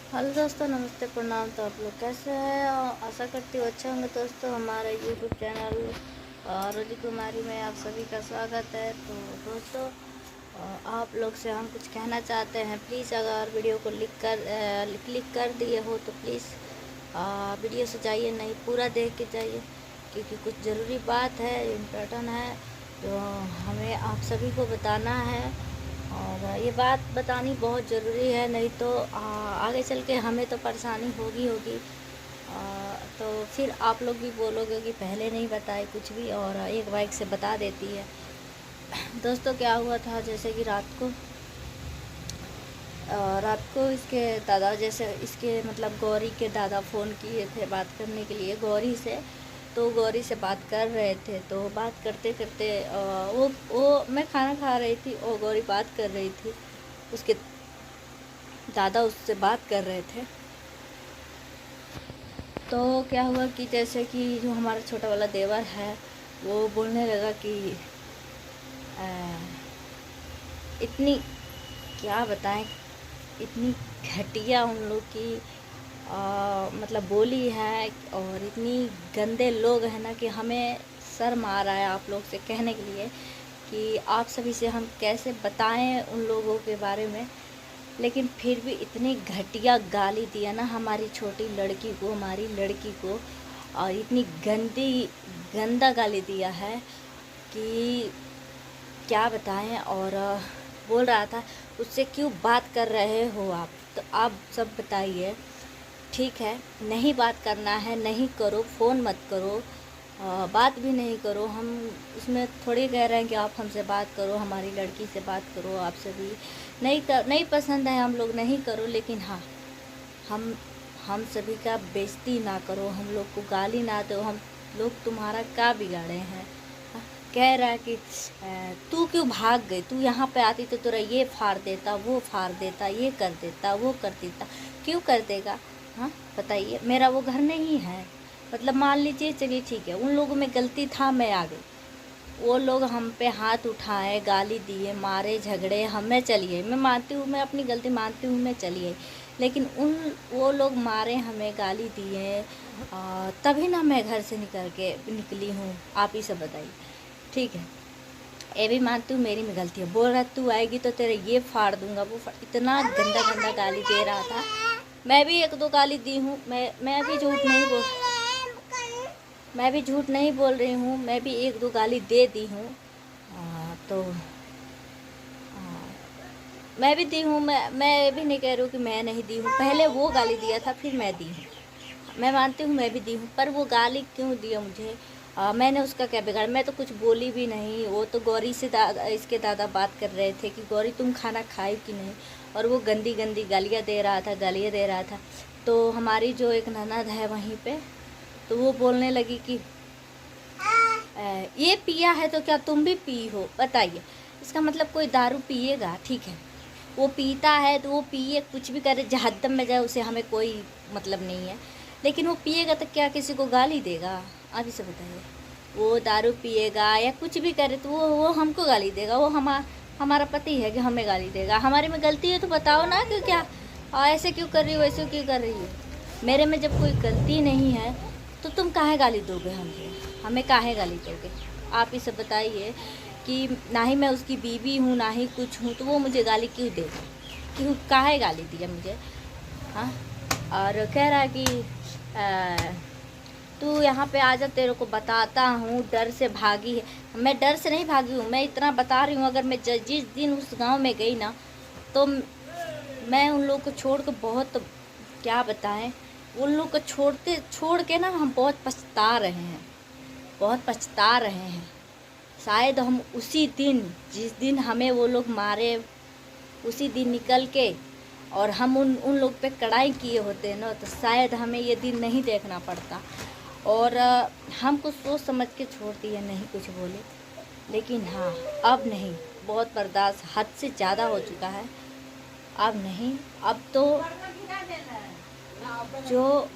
Hello दोस्तों, नमस्ते, प्रणाम। तो आप लोग कैसे हैं? आशा करती हूँ अच्छे होंगे। दोस्तों, हमारे यूट्यूब चैनल रोजी कुमारी में आप सभी का स्वागत है। तो दोस्तों, आप लोग से हम कुछ कहना चाहते हैं। प्लीज़ अगर वीडियो को क्लिक कर दिए हो तो प्लीज़ वीडियो से जाइए, नहीं पूरा देख के जाइए, क्योंकि कुछ ज़रूरी बात है, इम्पोर्टेंट है, जो हमें आप सभी को बताना है। और ये बात बतानी बहुत ज़रूरी है, नहीं तो आगे चल के हमें तो परेशानी होगी। तो फिर आप लोग भी बोलोगे कि पहले नहीं बताए कुछ भी, और एक बाइक से बता देती है। दोस्तों, क्या हुआ था, जैसे कि रात को इसके दादा, जैसे इसके मतलब गौरी के दादा फ़ोन किए थे बात करने के लिए गौरी से। तो गौरी से बात कर रहे थे, तो बात करते करते वो मैं खाना खा रही थी और गौरी बात कर रही थी। उसके दादा उससे बात कर रहे थे। तो क्या हुआ कि जैसे कि जो हमारा छोटा वाला देवर है, वो बोलने लगा कि आ, इतनी, क्या बताएं, इतनी घटिया उन लोग की मतलब बोली है, और इतनी गंदे लोग हैं ना कि हमें शर्म आ रहा है आप लोग से कहने के लिए कि आप सभी से हम कैसे बताएं उन लोगों के बारे में। लेकिन फिर भी इतनी घटिया गाली दिया ना हमारी छोटी लड़की को, हमारी लड़की को, और इतनी गंदा गाली दिया है कि क्या बताएं। और बोल रहा था, उससे क्यों बात कर रहे हो आप, तो आप सब बताइए। ठीक है, नहीं बात करना है, नहीं करो, फ़ोन मत करो, बात भी नहीं करो। हम उसमें थोड़ी कह रहे हैं कि आप हमसे बात करो, हमारी लड़की से बात करो। आप सभी नहीं पसंद है, हम लोग नहीं करो, लेकिन हाँ, हम सभी का बेइज्जती ना करो, हम लोग को गाली ना दो। हम लोग तुम्हारा क्या बिगाड़े हैं? कह रहा है कि तू क्यों भाग गई, तू यहाँ पे आती तो तेरा ये फाड़ देता, वो फाड़ देता, ये कर देता, वो कर देता। क्यों कर देगा? हाँ, बताइए। मेरा वो घर नहीं है, मतलब मान लीजिए, चलिए ठीक है, उन लोगों में गलती था, मैं आ गई। वो लोग हम पे हाथ उठाए, गाली दिए, मारे, झगड़े, हमें चलिए, मैं मानती हूँ, मैं अपनी गलती मानती हूँ, मैं चलिए। लेकिन वो लोग मारे, हमें गाली दिए, तभी ना मैं घर से निकली हूँ। आप ही सब बताइए। ठीक है, ये भी मानती हूँ मेरी में गलती है। बोल रहा तू आएगी तो तेरे ये फाड़ दूंगा, इतना गंदा गंदा गाली दे रहा था। मैं भी एक दो गाली दी हूँ, मैं भी झूठ नहीं बोल रही हूँ, मैं भी एक दो गाली दे दी हूँ। तो मैं भी दी हूँ, मैं भी नहीं कह रही हूँ कि मैं नहीं दी हूँ। पहले वो गाली दिया था, फिर मैं दी हूँ। मैं मानती हूँ मैं भी दी हूँ, पर वो गाली क्यों दिया मुझे? मैंने उसका क्या बिगाड़ा? मैं तो कुछ बोली भी नहीं। वो तो गौरी से इसके दादा बात कर रहे थे कि गौरी तुम खाना खाई कि नहीं, और वो गंदी गंदी गालियाँ दे रहा था। तो हमारी जो एक ननद है वहीं पे, तो वो बोलने लगी कि ये पिया है तो क्या तुम भी पी हो? बताइए। इसका मतलब कोई दारू पिएगा, ठीक है, वो पीता है तो वो पिए, कुछ भी करे, जहन्नम में जाए, उसे हमें कोई मतलब नहीं है। लेकिन वो पिएगा तो क्या किसी को गाली देगा? आप ही से बताइए। वो दारू पिएगा या कुछ भी करे तो वो हमको गाली देगा? वो हमारा पति है कि हमें गाली देगा? हमारे में गलती है तो बताओ ना, कि क्या ऐसे क्यों कर रही हो, वैसे क्यों कर रही हो? मेरे में जब कोई गलती नहीं है तो तुम काहे गाली दोगे हमें काहे गाली दोगे? आप ही सब बताइए। कि ना ही मैं उसकी बीवी हूँ, ना ही कुछ हूँ, तो वो मुझे गाली क्यों देगा? क्यों, काहे गाली दिया मुझे? हाँ, और कह रहा है कि तू यहाँ पे आ जा, तेरे को बताता हूँ, डर से भागी है। मैं डर से नहीं भागी हूँ, मैं इतना बता रही हूँ। अगर मैं जिस दिन उस गांव में गई ना, तो मैं उन लोग को छोड़ के बहुत, क्या बताएं, उन लोग को छोड़ के ना हम बहुत पछता रहे हैं, बहुत पछता रहे हैं। शायद हम उसी दिन, जिस दिन हमें वो लोग मारे, उसी दिन निकल के और हम उन लोग पे कड़ाई किए होते ना, तो शायद हमें ये दिन नहीं देखना पड़ता। और हम कुछ सोच समझ के छोड़ दिए, नहीं कुछ बोले। लेकिन हाँ, अब नहीं, बहुत बर्दाश्त हद से ज़्यादा हो चुका है। अब नहीं, अब तो जो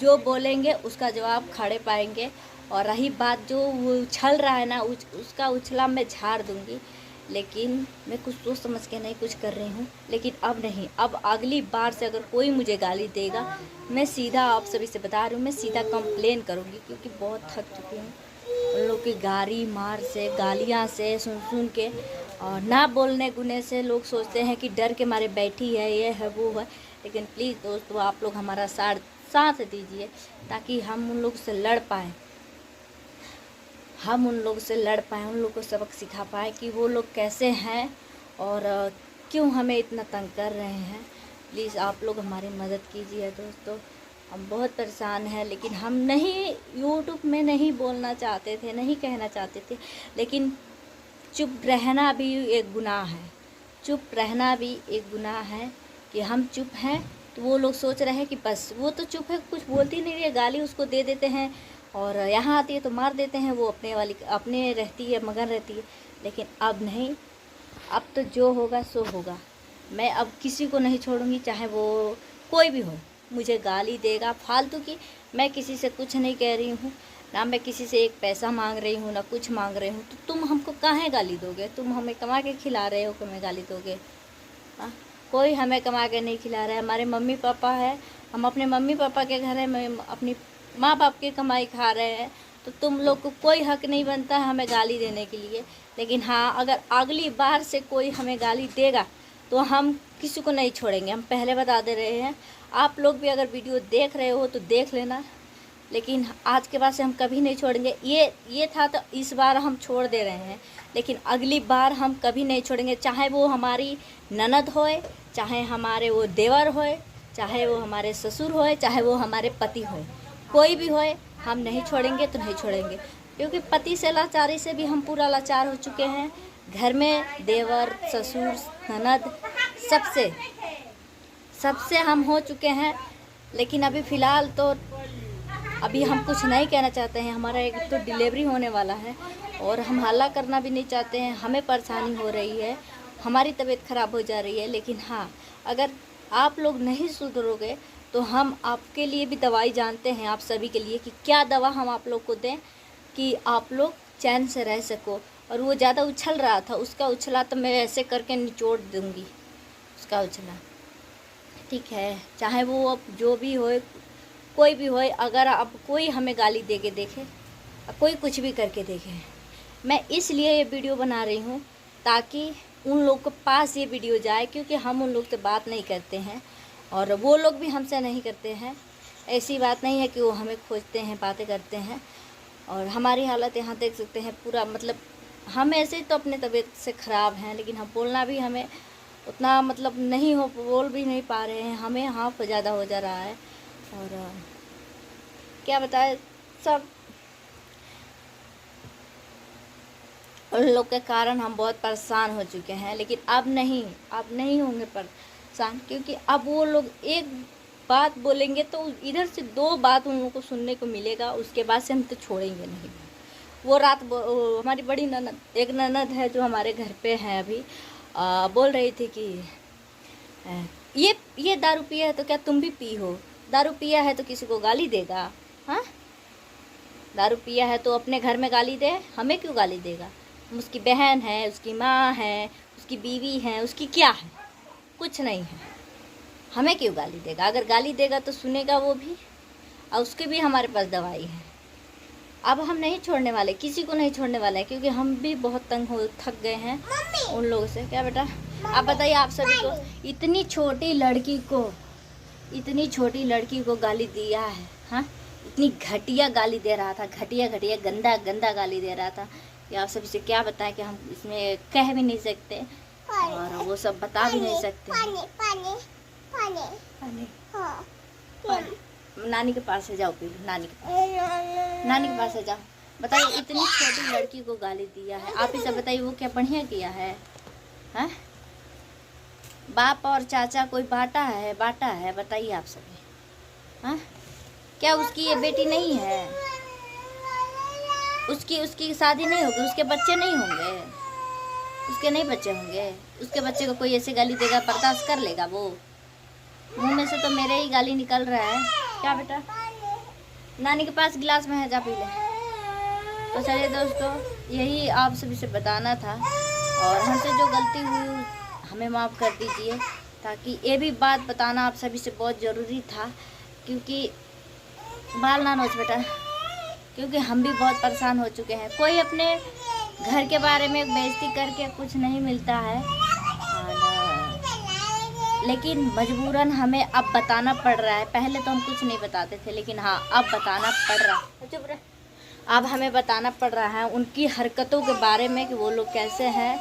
जो बोलेंगे उसका जवाब खड़े पाएंगे। और रही बात जो वो उछल रहा है ना, उसका उछला मैं झाड़ दूंगी। लेकिन मैं कुछ सोच समझ के नहीं कुछ कर रही हूँ। लेकिन अब नहीं, अब अगली बार से अगर कोई मुझे गाली देगा, मैं सीधा आप सभी से बता रही हूँ, मैं सीधा कंप्लेन करूँगी, क्योंकि बहुत थक चुकी हूँ उन लोग की गाड़ी मार से, गालियाँ से सुन सुन के, और ना बोलने गुने से। लोग सोचते हैं कि डर के मारे बैठी है, ये है वो है। लेकिन प्लीज़ दोस्तों, आप लोग हमारा साथ दीजिए ताकि हम उन लोग से लड़ पाएँ, उन लोग को सबक सिखा पाए कि वो लोग कैसे हैं और क्यों हमें इतना तंग कर रहे हैं। प्लीज़ आप लोग हमारी मदद कीजिए दोस्तों, हम बहुत परेशान हैं। लेकिन हम नहीं, यूट्यूब में नहीं बोलना चाहते थे, नहीं कहना चाहते थे, लेकिन चुप रहना भी एक गुनाह है। चुप रहना भी एक गुनाह है कि हम चुप हैं तो वो लोग सोच रहे हैं कि बस वो तो चुप है, कुछ बोलती नहीं है, गाली उसको दे देते हैं, और यहाँ आती है तो मार देते हैं। वो अपने रहती है, मगन रहती है। लेकिन अब नहीं, अब तो जो होगा सो होगा। मैं अब किसी को नहीं छोड़ूंगी, चाहे वो कोई भी हो। मुझे गाली देगा फालतू की, मैं किसी से कुछ नहीं कह रही हूँ, ना मैं किसी से एक पैसा मांग रही हूँ, ना कुछ मांग रही हूँ। तो तुम हमको काहे गाली दोगे? तुम हमें कमा के खिला रहे हो कि हमें गाली दोगे? हाँ, कोई हमें कमा के नहीं खिला रहा है। हमारे मम्मी पापा है, हम अपने मम्मी पापा के घर में अपनी माँ बाप की कमाई खा रहे हैं, तो तुम लोग को कोई हक नहीं बनता है हमें गाली देने के लिए। लेकिन हाँ, अगर अगली बार से कोई हमें गाली देगा तो हम किसी को नहीं छोड़ेंगे। हम पहले बता दे रहे हैं, आप लोग भी अगर वीडियो देख रहे हो तो देख लेना, लेकिन आज के बाद से हम कभी नहीं छोड़ेंगे। ये था तो इस बार हम छोड़ दे रहे हैं, लेकिन अगली बार हम कभी नहीं छोड़ेंगे। चाहे वो हमारी ननद होए, चाहे हमारे वो देवर होए, चाहे वो हमारे ससुर होए, चाहे वो हमारे पति होए, कोई भी होए, हम नहीं छोड़ेंगे तो नहीं छोड़ेंगे। क्योंकि पति से लाचारी से भी हम पूरा लाचार हो चुके हैं। घर में देवर, ससुर, ननद, सबसे हम हो चुके हैं। लेकिन अभी फ़िलहाल तो अभी हम कुछ नहीं कहना चाहते हैं। हमारा एक तो डिलीवरी होने वाला है और हम हल्ला करना भी नहीं चाहते हैं। हमें परेशानी हो रही है, हमारी तबीयत ख़राब हो जा रही है। लेकिन हाँ, अगर आप लोग नहीं सुधरोगे तो हम आपके लिए भी दवाई जानते हैं, आप सभी के लिए, कि क्या दवा हम आप लोग को दें कि आप लोग चैन से रह सको। और वो ज़्यादा उछल रहा था, उसका उछला तो मैं ऐसे करके निचोड़ दूँगी उसका उछला। ठीक है, चाहे वो अब जो भी होए, कोई भी होए, अगर अब कोई हमें गाली दे के देखे, कोई कुछ भी करके देखे, मैं इसलिए ये वीडियो बना रही हूँ ताकि उन लोग के पास ये वीडियो जाए। क्योंकि हम उन लोग से बात नहीं करते हैं और वो लोग भी हमसे नहीं करते हैं। ऐसी बात नहीं है कि वो हमें खोजते हैं, बातें करते हैं। और हमारी हालत यहाँ देख सकते हैं पूरा, मतलब हम ऐसे तो अपने तबीयत से ख़राब हैं, लेकिन हम बोलना भी हमें उतना मतलब नहीं हो, बोल भी नहीं पा रहे हैं, हमें हाफ ज़्यादा हो जा रहा है। और क्या बताए, सब उन लोग के कारण हम बहुत परेशान हो चुके हैं। लेकिन अब नहीं होंगे परेशान, क्योंकि अब वो लोग एक बात बोलेंगे तो इधर से दो बात उन लोगों को सुनने को मिलेगा। उसके बाद से हम तो छोड़ेंगे नहीं। वो रात हमारी बड़ी ननद, एक ननद है जो हमारे घर पे है अभी, बोल रही थी कि ये दारू पिया है तो क्या तुम भी पी हो? दारू पिया है तो किसी को गाली देगा? हाँ, दारू पिया है तो अपने घर में गाली दे, हमें क्यों गाली देगा? उसकी बहन है, उसकी माँ है, उसकी बीवी है, उसकी क्या है? कुछ नहीं है, हमें क्यों गाली देगा? अगर गाली देगा तो सुनेगा वो भी, और उसके भी हमारे पास दवाई है। अब हम नहीं छोड़ने वाले, किसी को नहीं छोड़ने वाले हैं, क्योंकि हम भी बहुत थक गए हैं उन लोगों से। क्या बेटा, आप बताइए, आप सभी को इतनी छोटी लड़की को गाली दिया है? हाँ, इतनी घटिया गाली दे रहा था, घटिया गंदा गाली दे रहा था कि आप सभी से क्या बताएं कि हम इसमें कह भी नहीं सकते और वो सब बता भी नहीं सकते। पानी नानी के पास से जाओ, पी लो, नानी के पास से जाओ। बताइए, इतनी छोटी लड़की को गाली दिया है। आप ही सब बताइए, वो क्या बढ़िया किया है? हाँ, बाप और चाचा कोई बाटा है? बताइए आप सभी। हाँ, क्या उसकी ये बेटी नहीं है? उसकी शादी नहीं होगी, उसके बच्चे नहीं होंगे, उसके नहीं बच्चे होंगे? उसके बच्चे को कोई ऐसे गाली देगा, बर्दाश्त कर लेगा वो? मुंह में से तो मेरे ही गाली निकल रहा है। क्या बेटा, नानी के पास गिलास में है, जा पी ले। तो चलिए दोस्तों, यही आप सभी से बताना था। और हमसे जो गलती हुई हमें माफ़ कर दीजिए। ताकि ये भी बात बताना आप सभी से बहुत ज़रूरी था, क्योंकि बाल ना नोच बेटा, क्योंकि हम भी बहुत परेशान हो चुके हैं। कोई अपने घर के बारे में बेइज्जती करके कुछ नहीं मिलता है, लेकिन मजबूरन हमें अब बताना पड़ रहा है। पहले तो हम कुछ नहीं बताते थे, लेकिन हाँ अब बताना पड़ रहा है। चुप रहे। अब हमें बताना पड़ रहा है उनकी हरकतों के बारे में कि वो लोग कैसे हैं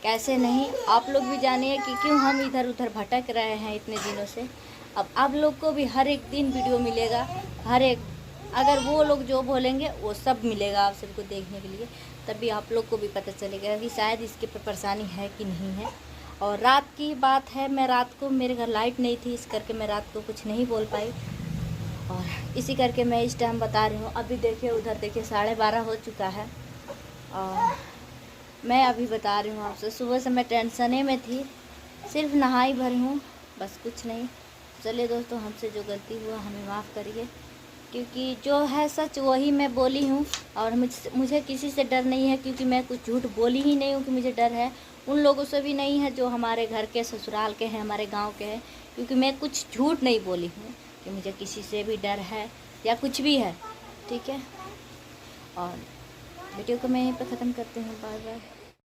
कैसे नहीं। आप लोग भी जानिए कि क्यों हम इधर उधर भटक रहे हैं इतने दिनों से। अब आप लोग को भी हर एक दिन वीडियो मिलेगा, हर एक, अगर वो लोग जो बोलेंगे वो सब मिलेगा आप सबको देखने के लिए। तभी आप लोग को भी पता चलेगा कि शायद इसके पर परेशानी है कि नहीं है। और रात की बात है, मैं रात को, मेरे घर लाइट नहीं थी, इस करके मैं रात को कुछ नहीं बोल पाई, और इसी करके मैं इस टाइम बता रही हूँ। अभी देखिए उधर देखिए 12:30 हो चुका है, और मैं अभी बता रही हूँ आपसे। सुबह से मैं टेंशने में थी, सिर्फ नहाई भरी हूँ, बस कुछ नहीं। चलिए दोस्तों, हमसे जो गलती हुआ हमें माफ़ करिए, क्योंकि जो है सच वही मैं बोली हूँ। और मुझे किसी से डर नहीं है, क्योंकि मैं कुछ झूठ बोली ही नहीं हूँ कि मुझे डर है। उन लोगों से भी नहीं है जो हमारे घर के ससुराल के हैं, हमारे गांव के हैं, क्योंकि मैं कुछ झूठ नहीं बोली हूँ कि मुझे किसी से भी डर है या कुछ भी है। ठीक है, और वीडियो को मैं यहीं पर ख़त्म करती हूँ। Bye bye.